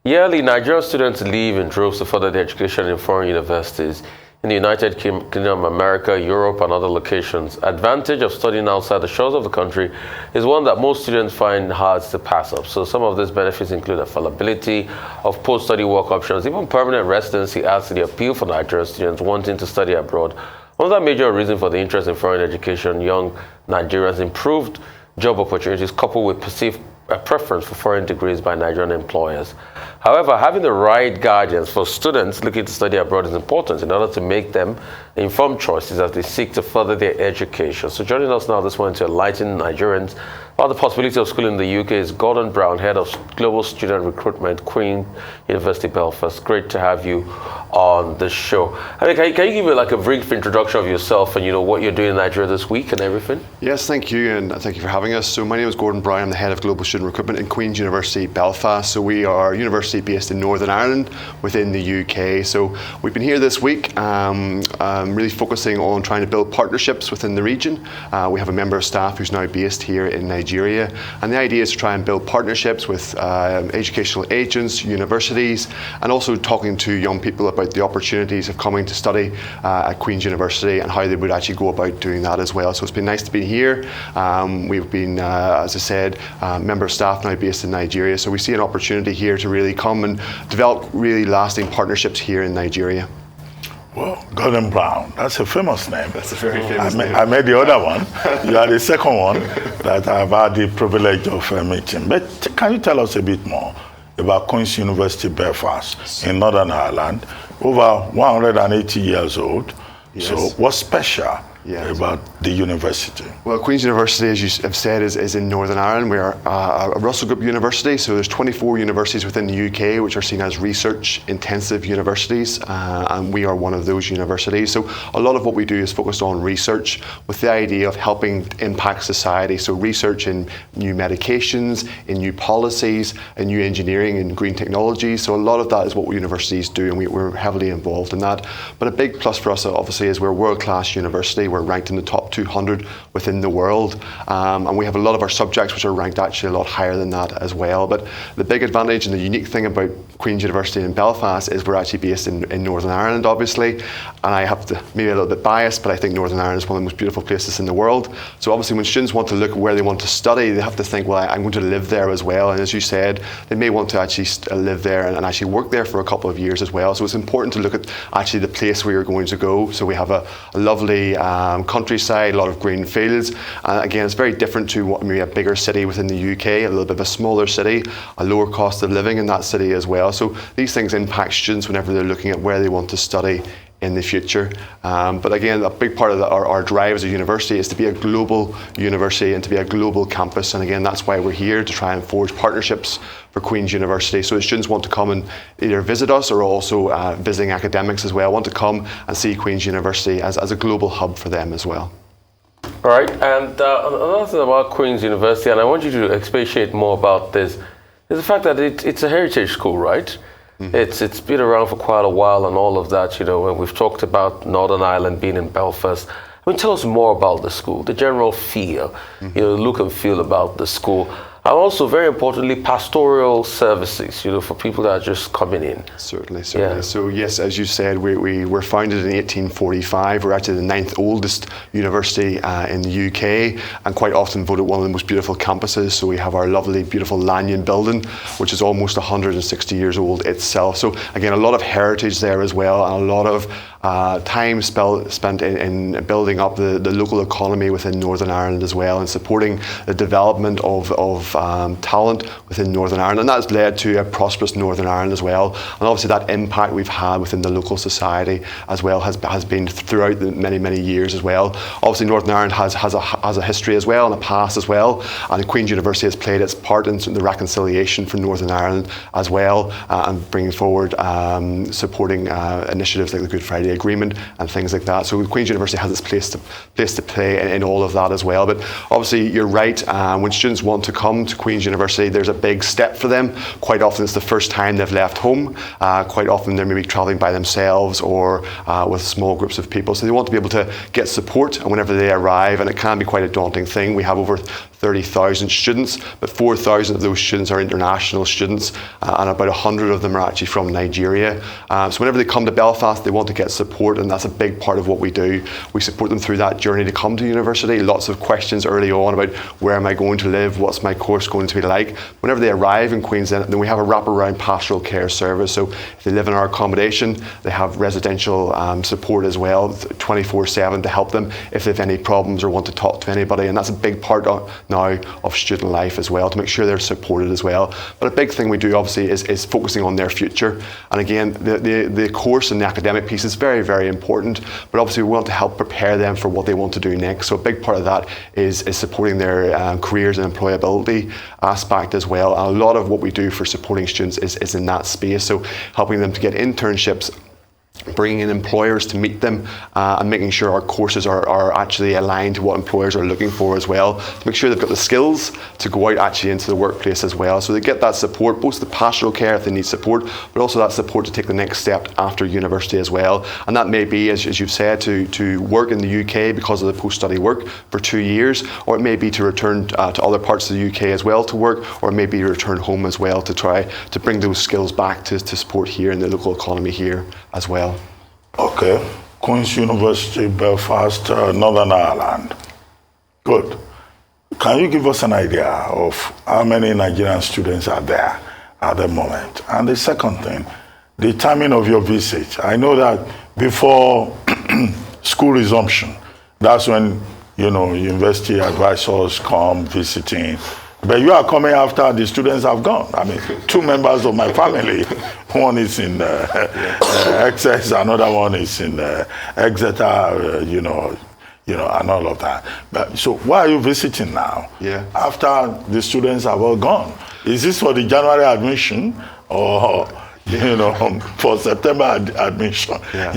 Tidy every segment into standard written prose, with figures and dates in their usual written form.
Yearly, Nigerian students leave in droves to further their education in foreign universities in the United Kingdom, America, Europe, and other locations. Advantage of studying outside the shores of the country is one that most students find hard to pass up. So some of these benefits include availability of post-study work options, even permanent residency adds to the appeal for Nigerian students wanting to study abroad. Another major reason for the interest in foreign education, young Nigerians improved job opportunities coupled with perceived preference for foreign degrees by Nigerian employers. However, having the right guidance for students looking to study abroad is important in order to make them informed choices as they seek to further their education. So joining us now this morning to enlighten Nigerians about the possibility of schooling in the UK is Gordon Brown, Head of Global Student Recruitment, Queen University, Belfast. Great to have you on the show. I mean, can you give me like a brief introduction of yourself and what you're doing in Nigeria this week and everything? Yes, thank you, and thank you for having us. So my name is Gordon Brown. I'm the Head of Global Student Recruitment in Queen's University, Belfast. So we are a university based in Northern Ireland within the UK. So we've been here this week really focusing on trying to build partnerships within the region. We have a member of staff who's now based here in Nigeria, and the idea is to try and build partnerships with educational agents, universities, and also talking to young people about the opportunities of coming to study at Queen's University and how they would actually go about doing that as well. So it's been nice to be here. We've been, as I said, member of staff now based in Nigeria, so we see an opportunity here to really come and develop really lasting partnerships here in Nigeria. Well, Gordon Brown, that's a famous name. That's a very famous name. I made the other one. You are the second one that I've had the privilege of meeting. But can you tell us a bit more about Queen's University, Belfast, in Northern Ireland, over 180 years old? Yes. So what's special about the university? Well, Queen's University, as you have said, is in Northern Ireland. We are a Russell Group university, so there's 24 universities within the UK which are seen as research-intensive universities, and we are one of those universities. So a lot of what we do is focused on research with the idea of helping impact society. So research in new medications, in new policies, in new engineering and green technologies. So a lot of that is what universities do, and we're heavily involved in that. But a big plus for us, obviously, is we're a world-class university. We're ranked in the top 200 within the world, and we have a lot of our subjects which are ranked actually a lot higher than that as well. But the big advantage and the unique thing about Queen's University in Belfast is we're actually based in Northern Ireland, obviously, and I have to maybe a little bit biased, but I think Northern Ireland is one of the most beautiful places in the world. So obviously when students want to look at where they want to study, they have to think, well, I'm going to live there as well, and as you said, they may want to actually live there and actually work there for a couple of years as well. So it's important to look at actually the place where you're going to go. So we have a lovely countryside, a lot of green fields. Again, it's very different to what maybe a bigger city within the UK, a little bit of a smaller city, a lower cost of living in that city as well. So these things impact students whenever they're looking at where they want to study in the future. But again, a big part of our drive as a university is to be a global university and to be a global campus. And again, that's why we're here, to try and forge partnerships for Queen's University. So if students want to come and either visit us or also visiting academics as well, want to come and see Queen's University as a global hub for them as well. All right, and another thing about Queen's University, and I want you to expatiate more about this, is the fact that it's a heritage school, right? Mm-hmm. It's been around for quite a while and all of that, when we've talked about Northern Ireland being in Belfast. I mean, tell us more about the school, the general feel, look and feel about the school. And also, very importantly, pastoral services, for people that are just coming in. Certainly. Yeah. So yes, as you said, we were founded in 1845. We're actually the 9th oldest university in the UK, and quite often voted one of the most beautiful campuses. So we have our lovely, beautiful Lanyon building, which is almost 160 years old itself. So again, a lot of heritage there as well, and a lot of time spent in building up the local economy within Northern Ireland as well, and supporting the development of talent within Northern Ireland, and that's led to a prosperous Northern Ireland as well. And obviously that impact we've had within the local society as well has been throughout the many years as well. Obviously Northern Ireland has a history as well and a past as well, and Queen's University has played its part in the reconciliation for Northern Ireland as well, and bringing forward supporting initiatives like the Good Friday Agreement and things like that. So Queen's University has its place to play in all of that as well. But obviously you're right, when students want to come to Queen's University, there's a big step for them. Quite often it's the first time they've left home. Quite often they're maybe travelling by themselves or with small groups of people. So they want to be able to get support whenever they arrive, and it can be quite a daunting thing. We have over 30,000 students, but 4,000 of those students are international students, and about 100 of them are actually from Nigeria. So whenever they come to Belfast, they want to get support, and that's a big part of what we do. We support them through that journey to come to university. Lots of questions early on about where am I going to live, what's my course going to be like. Whenever they arrive in Queensland, then we have a wraparound pastoral care service. So if they live in our accommodation, they have residential support as well, 24/7 to help them if they have any problems or want to talk to anybody. And that's a big part now of student life as well, to make sure they're supported as well. But a big thing we do obviously is focusing on their future. And again, the course and the academic piece is very, very important, but obviously we want to help prepare them for what they want to do next. So a big part of that is supporting their careers and employability aspect as well. And a lot of what we do for supporting students is in that space. So helping them to get internships, bringing in employers to meet them, and making sure our courses are actually aligned to what employers are looking for as well, to make sure they've got the skills to go out actually into the workplace as well. So they get that support, both the pastoral care if they need support, but also that support to take the next step after university as well. And that may be, as you've said, to work in the UK because of the post-study work for 2 years, or it may be to return to other parts of the UK as well to work, or it may be return home as well to try to bring those skills back to support here in the local economy here as well. Okay, Queen's University, Belfast, Northern Ireland. Good. Can you give us an idea of how many Nigerian students are there at the moment? And the second thing, the timing of your visit. I know that before school resumption, that's when, university advisors come visiting. But you are coming after the students have gone. I mean, 2 members of my family, one is in Essex, another one is in Exeter, and all of that. But, so why are you visiting now? Yeah. After the students have all gone? Is this for the January admission or, for September admission? Yeah.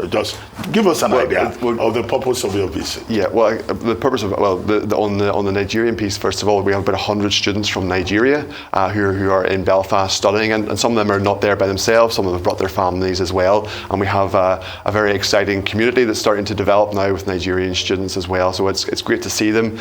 Just give us an idea of the purpose of your visit. Yeah, well, the purpose of on the Nigerian piece, first of all, we have about 100 students from Nigeria who are in Belfast studying, and some of them are not there by themselves, some of them have brought their families as well, and we have a very exciting community that's starting to develop now with Nigerian students as well, so it's great to see them.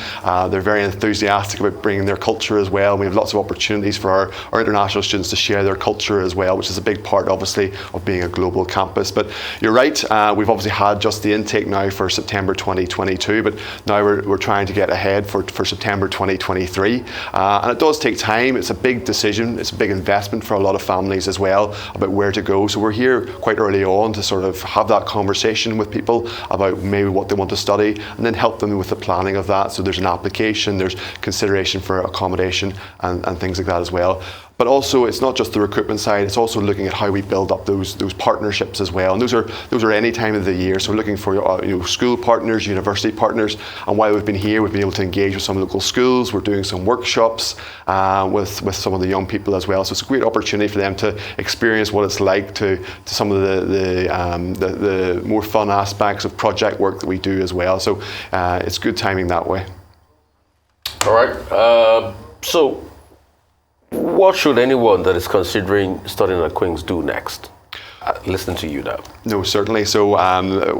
They're very enthusiastic about bringing their culture as well. We have lots of opportunities for our international students to share their culture as well, which is a big part, obviously, of being a global campus. But you're right, we've obviously had just the intake now for September 2022, but now we're trying to get ahead for September 2023. And it does take time. It's a big decision. It's a big investment for a lot of families as well about where to go. So we're here quite early on to sort of have that conversation with people about maybe what they want to study, and then help them with the planning of that. So there's an application, there's consideration for accommodation and things like that as well. But also, it's not just the recruitment side, it's also looking at how we build up those partnerships as well. And those are any time of the year. So looking for school partners, university partners. And while we've been here, we've been able to engage with some local schools. We're doing some workshops with some of the young people as well. So it's a great opportunity for them to experience what it's like to some of the more fun aspects of project work that we do as well. So it's good timing that way. All right. So what should anyone that is considering studying at Queen's do next? Listen to you now. No, certainly. So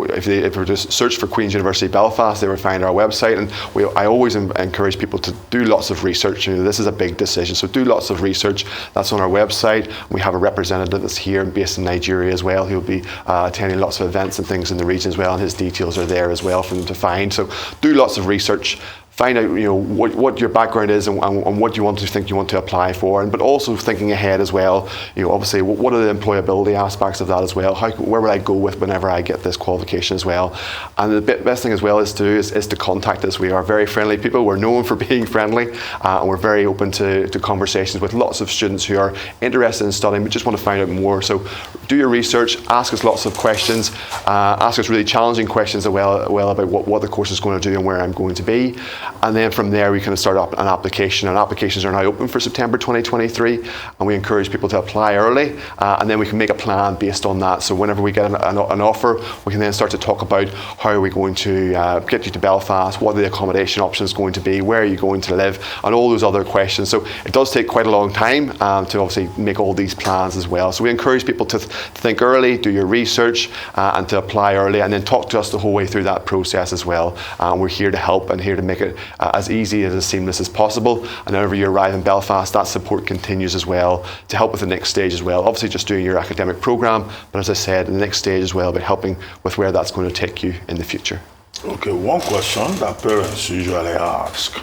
if they were to search for Queen's University Belfast, they would find our website. And I always encourage people to do lots of research. This is a big decision, so do lots of research. That's on our website. We have a representative that's here based in Nigeria as well. He'll be attending lots of events and things in the region as well, and his details are there as well for them to find. So do lots of research. Find out what your background is and what you want to apply for, but also thinking ahead as well. Obviously, what are the employability aspects of that as well? Where would I go with whenever I get this qualification as well? And the best thing as well is to contact us. We are very friendly people. We're known for being friendly, and we're very open to conversations with lots of students who are interested in studying but just want to find out more. So do your research, ask us lots of questions, ask us really challenging questions as well about what the course is going to do and where I'm going to be. And then from there, we kind of start up an application. And applications are now open for September 2023. And we encourage people to apply early. And then we can make a plan based on that. So whenever we get an offer, we can then start to talk about how are we going to get you to Belfast, what are the accommodation options going to be, where are you going to live, and all those other questions. So it does take quite a long time to obviously make all these plans as well. So we encourage people to think early, do your research, and to apply early, and then talk to us the whole way through that process as well. We're here to help and here to make it it as easy and as seamless as possible. And whenever you arrive in Belfast, that support continues as well to help with the next stage as well. Obviously just doing your academic programme, but as I said, the next stage as well, by helping with where that's going to take you in the future. Okay, one question that parents usually ask,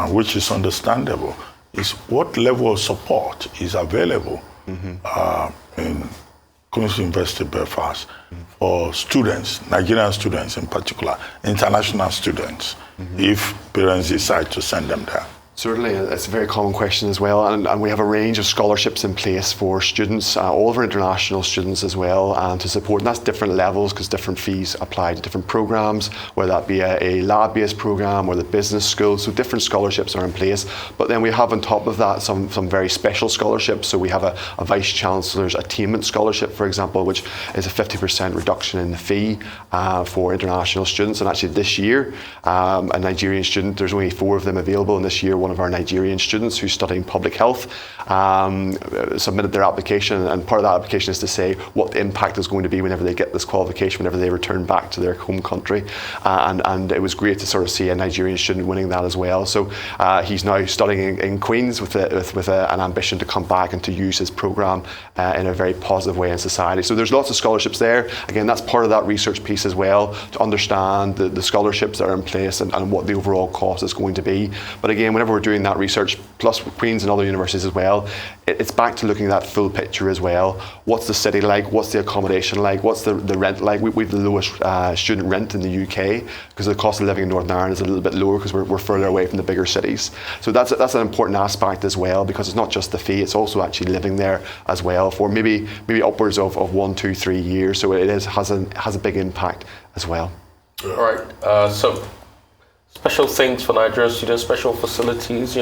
which is understandable, is what level of support is available in Queen's University Belfast for students, Nigerian students in particular, international students, if parents decide to send them there? Certainly, it's a very common question as well, and we have a range of scholarships in place for students, all of our international students as well, to support, and that's different levels because different fees apply to different programs, whether that be a lab-based program or the business school, so different scholarships are in place. But then we have on top of that some very special scholarships, so we have a Vice-Chancellor's Attainment Scholarship, for example, which is a 50% reduction in the fee for international students, and actually this year, a Nigerian student, there's only 4 of them available, and this year one of our Nigerian students who's studying public health submitted their application, and part of that application is to say what the impact is going to be whenever they get this qualification, whenever they return back to their home country, and it was great to sort of see a Nigerian student winning that as well. So he's now studying in Queen's with an ambition to come back and to use his programme in a very positive way in society. So there's lots of scholarships there. Again, that's part of that research piece as well, to understand the scholarships that are in place and what the overall cost is going to be. But again, whenever we're doing that research, plus Queen's and other universities as well, it's back to looking at that full picture as well. What's the city like? What's the accommodation like? What's the rent like? We've the lowest student rent in the UK because the cost of living in Northern Ireland is a little bit lower because we're further away from the bigger cities. So that's an important aspect as well, because it's not just the fee, it's also actually living there as well for maybe upwards of 1, 2, 3 years. So it has a big impact as well. All right. So special things for Nigerian students, special facilities,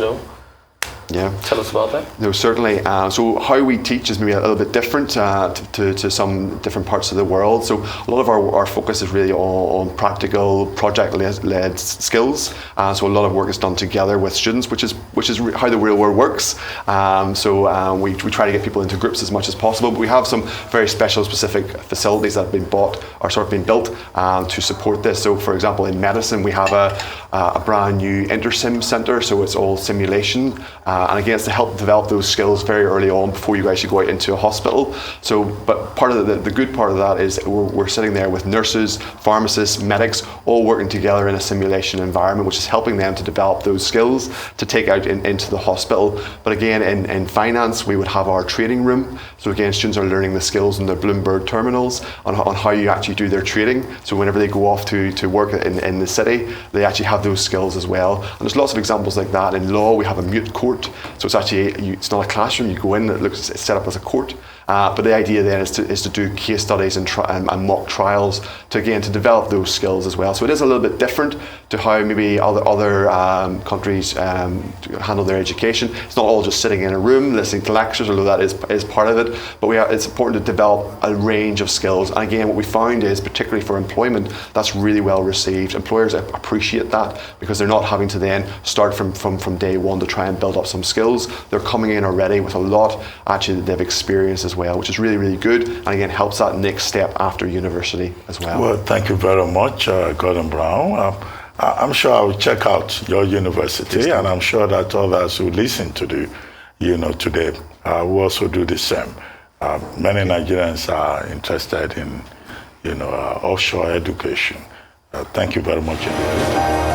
Yeah. Tell us about that. No, certainly. So how we teach is maybe a little bit different to some different parts of the world. So a lot of our focus is really on practical, project-led skills. So a lot of work is done together with students, which is how the real world works. We try to get people into groups as much as possible. But we have some very special, specific facilities that have been bought or sort of been built to support this. So, for example, in medicine, we have a brand new InterSim centre. So it's all simulation. And again, it's to help develop those skills very early on before you actually go out into a hospital. So, but part of the good part of that is we're sitting there with nurses, pharmacists, medics, all working together in a simulation environment, which is helping them to develop those skills to take out into the hospital. But again, in finance, we would have our trading room. So again, students are learning the skills in their Bloomberg terminals on how you actually do their trading. So whenever they go off to work in the city, they actually have those skills as well. And there's lots of examples like that. In law, we have a mute court. So it's actually, it's not a classroom, you go in, it's set up as a court. But the idea then is to do case studies and mock trials to develop those skills as well. So it is a little bit different to how maybe other countries handle their education. It's not all just sitting in a room listening to lectures, although that is part of it. But it's important to develop a range of skills. And again, what we found is, particularly for employment, that's really well received. Employers appreciate that because they're not having to then start from day one to try and build up some skills. They're coming in already with a lot actually that they've experienced as well, which is really, really good, and again helps that next step after university as well. Well, thank you very much, Gordon Brown. I'm sure I will check out your university, and I'm sure that others who listen to today will also do the same. Many Nigerians are interested in offshore education. Thank you very much.